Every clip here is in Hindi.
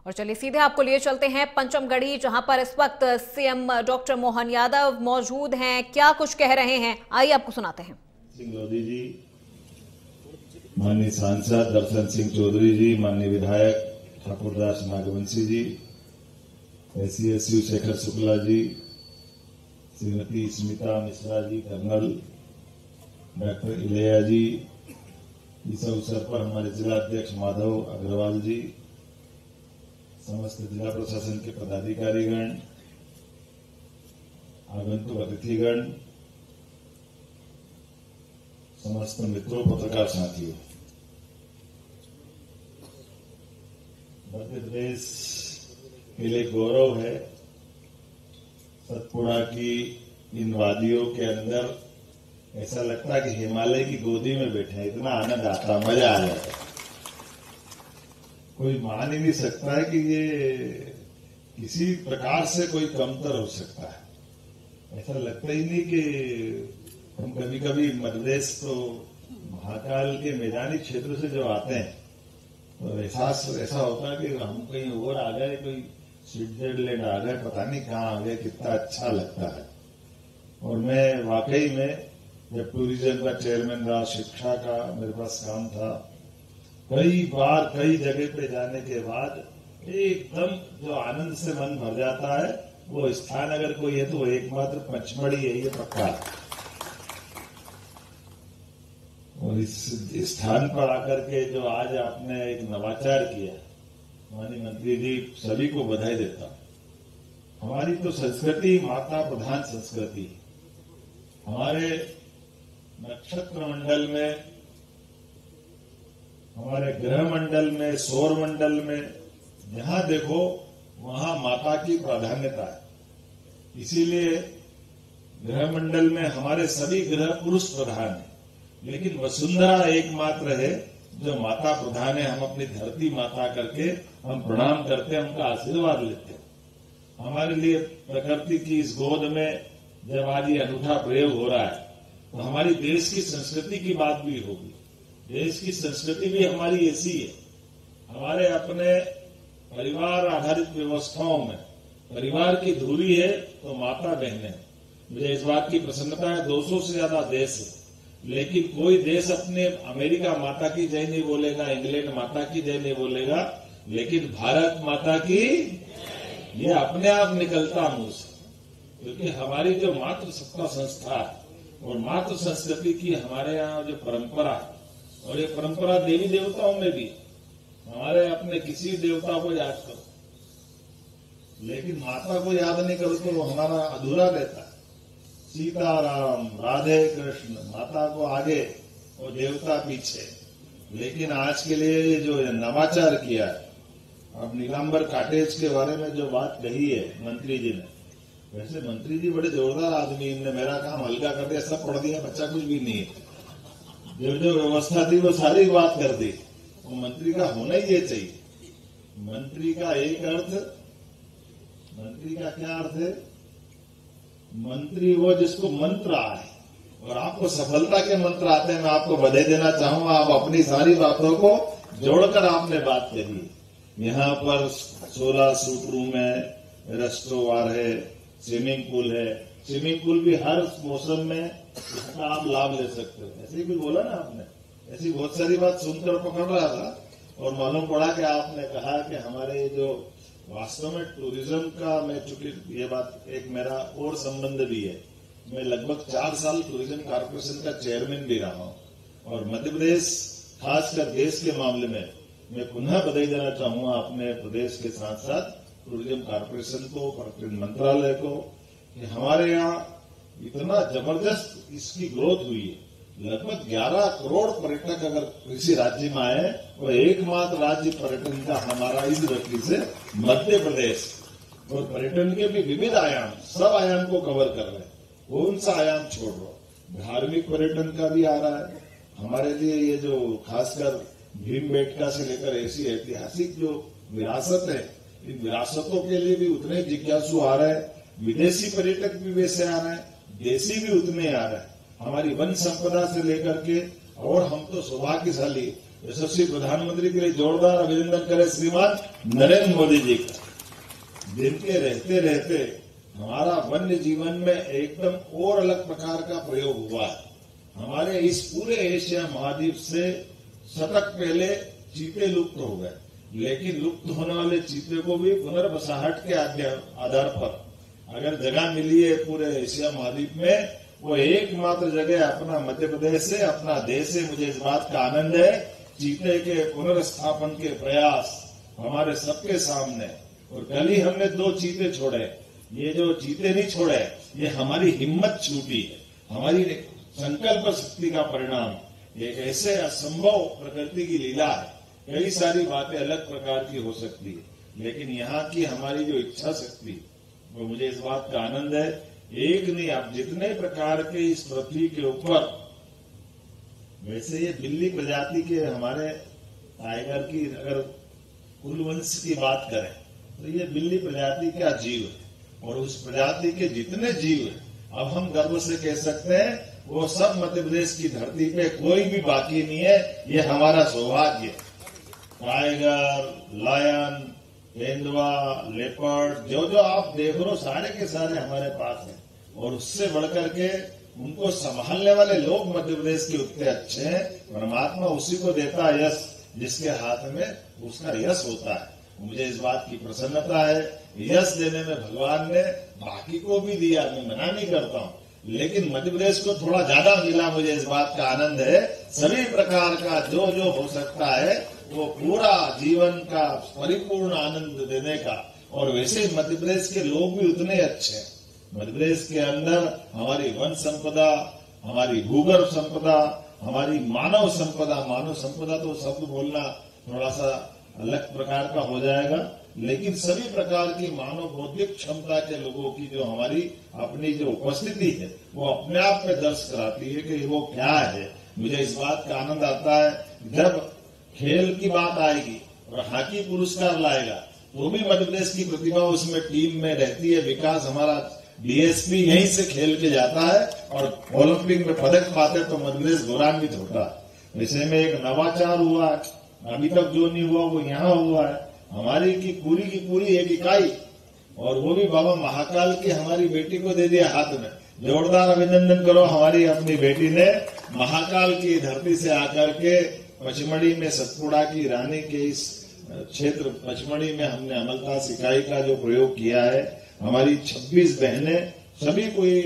और चलिए सीधे आपको लिए चलते हैं पंचमगढ़ी, जहां पर इस वक्त सीएम डॉक्टर मोहन यादव मौजूद हैं। क्या कुछ कह रहे हैं, आइए आपको सुनाते हैं। सिंह लोधी जी, माननीय सांसद दर्शन सिंह चौधरी जी, माननीय विधायक ठाकुरदास नागवंशी जी, SC Shekhar Shukla ji, Shrimati Smita Mishra ji, colonel doctor इलैया जी, इस अवसर पर हमारे जिला अध्यक्ष माधव अग्रवाल जी, समस्त जिला प्रशासन के पदाधिकारीगण, आगंतुक अतिथिगण, समस्त मित्रों, पत्रकार साथियों, मध्य प्रदेश के लिए गौरव है। सतपुड़ा की इन वादियों के अंदर ऐसा लगता है कि हिमालय की गोदी में बैठे हैं, इतना आनंद आता, मजा आ जाता है। कोई मान ही नहीं सकता है कि ये किसी प्रकार से कोई कमतर हो सकता है। ऐसा लगता ही नहीं कि हम कभी कभी मध्य प्रदेश तो महाकाल के मैदानी क्षेत्र से जो आते हैं तो एहसास ऐसा होता है कि हम कहीं और आ गए, कोई स्विट्जरलैंड आ गए, पता नहीं कहाँ आ गए, कितना अच्छा लगता है। और मैं वाकई में जब टूरिज्म का चेयरमैन रहा, शिक्षा का मेरे पास काम था, कई बार कई जगह पे जाने के बाद एकदम जो आनंद से मन भर जाता है, वो स्थान अगर कोई है तो वो एकमात्र पंचमढ़ी है, ये पक्का। और इस स्थान पर आकर के जो आज आपने एक नवाचार किया, माननीय मंत्री जी, सभी को बधाई देता हूं। हमारी तो संस्कृति माता प्रधान संस्कृति। हमारे नक्षत्र मंडल में, हमारे ग्रह मंडल में, सौर मंडल में जहां देखो वहां माता की प्राधान्यता है। इसीलिए ग्रह मंडल में हमारे सभी ग्रह पुरुष प्रधान है, लेकिन वसुंधरा एकमात्र है जो माता प्रधान है। हम अपनी धरती माता करके हम प्रणाम करते हैं, उनका आशीर्वाद लेते हैं। हमारे लिए प्रकृति की इस गोद में जब आज ये अनूठा प्रयोग हो रहा है तो हमारी देश की संस्कृति की बात भी होगी। देश की संस्कृति भी हमारी ऐसी है। हमारे अपने परिवार आधारित व्यवस्थाओं में परिवार की धुरी है तो माता बहनें। मुझे इस बात की प्रसन्नता है, 200 से ज्यादा देश है, लेकिन कोई देश अपने अमेरिका माता की जय नहीं बोलेगा, इंग्लैंड माता की जय नहीं बोलेगा, लेकिन भारत माता की ये अपने आप निकलता मुंह से, क्योंकि हमारी जो मातृ सत्ता संस्था है और मातृ संस्कृति की हमारे यहाँ जो परंपरा है, और ये परंपरा देवी देवताओं में भी, हमारे अपने किसी देवता को याद करो, लेकिन माता को याद नहीं करो तो वो हमारा अधूरा रहता है। सीताराम, राधे कृष्ण, माता को आगे और देवता पीछे। लेकिन आज के लिए जो नवाचार किया है, अब नीलांबर कॉटेज के बारे में जो बात कही है मंत्री जी ने, वैसे मंत्री जी बड़े जोरदार आदमी, इनने मेरा काम हल्का कर दिया, सब पढ़ दिया, बच्चा कुछ भी नहीं है। जो व्यवस्था थी वो सारी बात कर दी। वो मंत्री का होना ही ये चाहिए। मंत्री का एक अर्थ, मंत्री का क्या अर्थ है? मंत्री वो जिसको मंत्र आए, और आपको सफलता के मंत्र आते हैं। मैं आपको बधाई देना चाहूंगा, आप अपनी सारी बातों को जोड़कर आपने बात करी। यहाँ पर 16 सूट रूम है, रेस्टोवार है, स्विमिंग पूल है। स्विमिंग पूल भी हर मौसम में इसका आप लाभ ले सकते हो। ऐसे ही भी बोला ना आपने, ऐसी बहुत सारी बात सुनकर पकड़ रहा था और मालूम पड़ा कि आपने कहा कि हमारे जो वास्तव में टूरिज्म का, मैं चूंकि ये बात एक मेरा और संबंध भी है, मैं लगभग 4 साल टूरिज्म कारपोरेशन का चेयरमैन भी रहा हूँ। और मध्य प्रदेश खासकर देश के मामले में मैं पुनः बधाई देना चाहूंगा अपने प्रदेश के साथ साथ टूरिज्म कारपोरेशन को, पर्यटन मंत्रालय को, कि हमारे यहाँ इतना जबरदस्त इसकी ग्रोथ हुई है। लगभग 11 करोड़ पर्यटक अगर किसी राज्य में आए, वो एकमात्र राज्य पर्यटन का हमारा इस दृष्टि से मध्य प्रदेश। और पर्यटन के भी विविध आयाम, सब आयाम को कवर कर रहे हैं, कौन सा आयाम छोड़ रहा हो। धार्मिक पर्यटन का भी आ रहा है हमारे लिए। ये जो खासकर भीमबेटका से लेकर ऐसी ऐतिहासिक जो विरासत है, इन विरासतों के लिए भी उतने जिज्ञासु आ रहे हैं। विदेशी पर्यटक भी वैसे आ रहे हैं, देशी भी उतने आ रहे हैं। हमारी वन संपदा से लेकर के, और हम तो सौभाग्यशाली यशस्वी प्रधानमंत्री के लिए जोरदार अभिनंदन करें श्रीमान नरेंद्र मोदी जी का, जिनके रहते रहते हमारा वन्य जीवन में एकदम और अलग प्रकार का प्रयोग हुआ है। हमारे इस पूरे एशिया महाद्वीप से शतक पहले चीते लुप्त हो गए, लेकिन लुप्त होने वाले चीते को भी पुनर्वसाहट के आधार पर अगर जगह मिली है पूरे एशिया महाद्वीप में, वो एकमात्र जगह अपना मध्य प्रदेश से, अपना देश से। मुझे इस बात का आनंद है, चीते के पुनर्स्थापन के प्रयास हमारे सबके सामने। और कल ही हमने 2 चीते छोड़े। ये जो चीते नहीं छोड़े, ये हमारी हिम्मत छूटी है, हमारी संकल्प शक्ति का परिणाम। एक ऐसे असंभव प्रकृति की लीला है। कई सारी बातें अलग प्रकार की हो सकती है, लेकिन यहाँ की हमारी जो इच्छा शक्ति, वो मुझे इस बात का आनंद है। एक नहीं, आप जितने प्रकार के इस पृथ्वी के ऊपर, वैसे ये बिल्ली प्रजाति के हमारे टाइगर की अगर कुलवंश की बात करें तो ये बिल्ली प्रजाति का जीव है, और उस प्रजाति के जितने जीव है, अब हम गर्व से कह सकते हैं वो सब मध्य प्रदेश की धरती पे कोई भी बाकी नहीं है। ये हमारा सौभाग्य है। टाइगर, लायन, तेंदुआ, लेपर्ड, जो जो आप देख रहे हो सारे के सारे हमारे पास हैं, और उससे बढ़कर के उनको संभालने वाले लोग मध्य प्रदेश के उतने अच्छे हैं। परमात्मा उसी को देता है यश, जिसके हाथ में उसका यश होता है। मुझे इस बात की प्रसन्नता है, यश देने में भगवान ने बाकी को भी दिया, मैं मना नहीं करता हूँ, लेकिन मध्य प्रदेश को थोड़ा ज्यादा मिला। मुझे इस बात का आनंद है। सभी प्रकार का जो जो हो सकता है वो पूरा जीवन का परिपूर्ण आनंद देने का, और वैसे मध्य प्रदेश के लोग भी उतने अच्छे हैं। मध्य प्रदेश के अंदर हमारी वन संपदा, हमारी भूगर्भ संपदा, हमारी मानव संपदा तो शब्द बोलना थोड़ा सा अलग प्रकार का हो जाएगा, लेकिन सभी प्रकार की मानव बौद्धिक क्षमता के लोगों की जो हमारी अपनी जो उपस्थिति है, वो अपने आप में दर्श कराती है कि वो क्या है। मुझे इस बात का आनंद आता है, जब खेल की बात आएगी और हॉकी पुरस्कार लाएगा तो भी मध्य प्रदेश की प्रतिभा उसमें टीम में रहती है। विकास हमारा डीएसपी यहीं से खेल के जाता है और ओलंपिक में पदक पाते तो मध्य प्रदेश गौरवान्वित होता है। वैसे में एक नवाचार हुआ, अभी तक जो नहीं हुआ वो यहाँ हुआ है। हमारी की पूरी एक इकाई, और वो भी बाबा महाकाल की हमारी बेटी को दे दिया हाथ में। जोरदार अभिनंदन करो, हमारी अपनी बेटी ने महाकाल की धरती से आकर के पचमढ़ी में सतपुड़ा की रानी के इस क्षेत्र पचमढ़ी में हमने अमलतास इकाई का जो प्रयोग किया है। हमारी 26 बहनें सभी कोई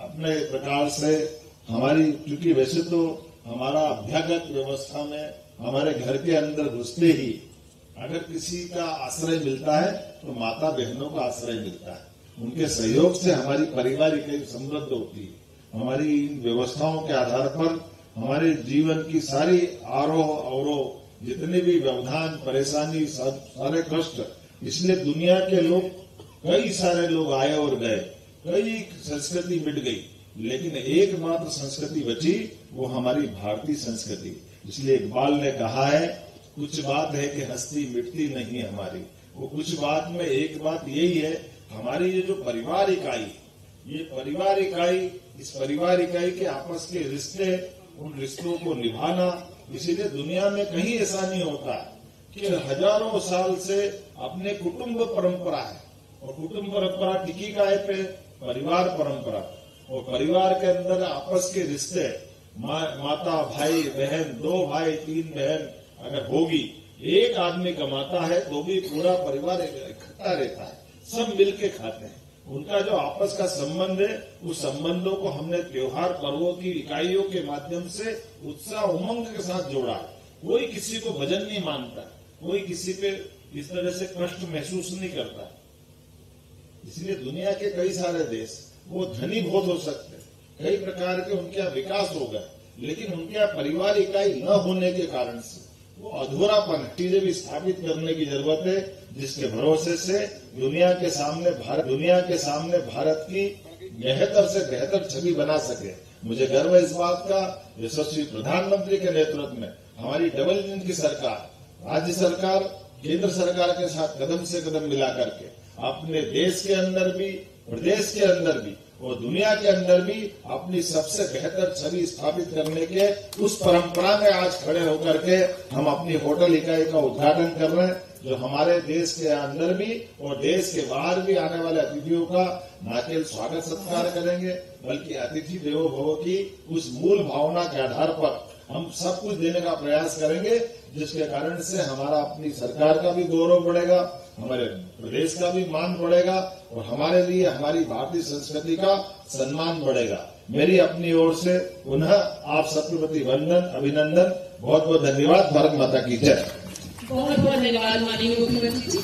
अपने प्रकार से हमारी, क्योंकि वैसे तो हमारा अभ्यागत व्यवस्था में हमारे घर के अंदर घुसते ही अगर किसी का आश्रय मिलता है तो माता बहनों का आश्रय मिलता है। उनके सहयोग से हमारी परिवार इकाई समृद्ध होती है। हमारी इन व्यवस्थाओं के आधार पर हमारे जीवन की सारी आरोह अवरोह, जितने भी व्यवधान, परेशानी, सारे कष्ट, इसलिए दुनिया के लोग, कई सारे लोग आए और गए, कई संस्कृति मिट गई, लेकिन एकमात्र संस्कृति बची, वो हमारी भारतीय संस्कृति। इसलिए इकबाल ने कहा है, कुछ बात है कि हस्ती मिटती नहीं हमारी। वो कुछ बात में एक बात यही है, हमारी ये जो परिवार इकाई, ये परिवार इकाई, इस परिवार इकाई के आपस के रिश्ते, उन रिश्तों को निभाना। इसीलिए दुनिया में कहीं ऐसा नहीं होता कि हजारों साल से अपने कुटुंब परंपरा है, और कुटुंब परंपरा टिकी का है पे परिवार परंपरा, और परिवार के अंदर आपस के रिश्ते, माता भाई बहन, 2 भाई 3 बहन अगर होगी, एक आदमी कमाता है तो भी पूरा परिवार इकट्ठा रहता है, सब मिलके खाते हैं। उनका जो आपस का संबंध है, उस संबंधों को हमने त्योहार पर्वों की इकाइयों के माध्यम से उत्साह उमंग के साथ जोड़ा है। कोई किसी को भजन नहीं मानता, कोई किसी पे इस तरह से कष्ट महसूस नहीं करता। इसलिए दुनिया के कई सारे देश वो धनी बहुत हो सकते, कई प्रकार के उनके यहाँ विकास हो गए, लेकिन उनके यहाँ परिवार इकाई न होने के कारण से वो अधूरापन, चीजें भी स्थापित करने की जरूरत है, जिसके भरोसे से दुनिया के सामने भारत की बेहतर से बेहतर छवि बना सके। मुझे गर्व है इस बात का, यशस्वी प्रधानमंत्री के नेतृत्व में हमारी डबल इंजन की सरकार, राज्य सरकार, केंद्र सरकार के साथ कदम से कदम मिला करके अपने देश के अंदर भी, प्रदेश के अंदर भी वो दुनिया के अंदर भी अपनी सबसे बेहतर छवि स्थापित करने के उस परंपरा में आज खड़े होकर के हम अपनी होटल इकाई का उद्घाटन कर रहे हैं, जो हमारे देश के अंदर भी और देश के बाहर भी आने वाले अतिथियों का न केवल स्वागत सत्कार करेंगे, बल्कि अतिथि देवो भव की उस मूल भावना के आधार पर हम सब कुछ देने का प्रयास करेंगे, जिसके कारण से हमारा अपनी सरकार का भी गौरव बढ़ेगा, हमारे प्रदेश का भी मान बढ़ेगा और हमारे लिए हमारी भारतीय संस्कृति का सम्मान बढ़ेगा। मेरी अपनी ओर से पुनः आप सबके प्रति वंदन, अभिनंदन, बहुत बहुत धन्यवाद। भारत माता की जय। बहुत बहुत धन्यवाद माननीय मुख्यमंत्री जी।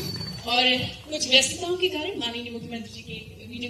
और कुछ व्यस्तताओं के कारण माननीय मुख्यमंत्री जी की वीडियो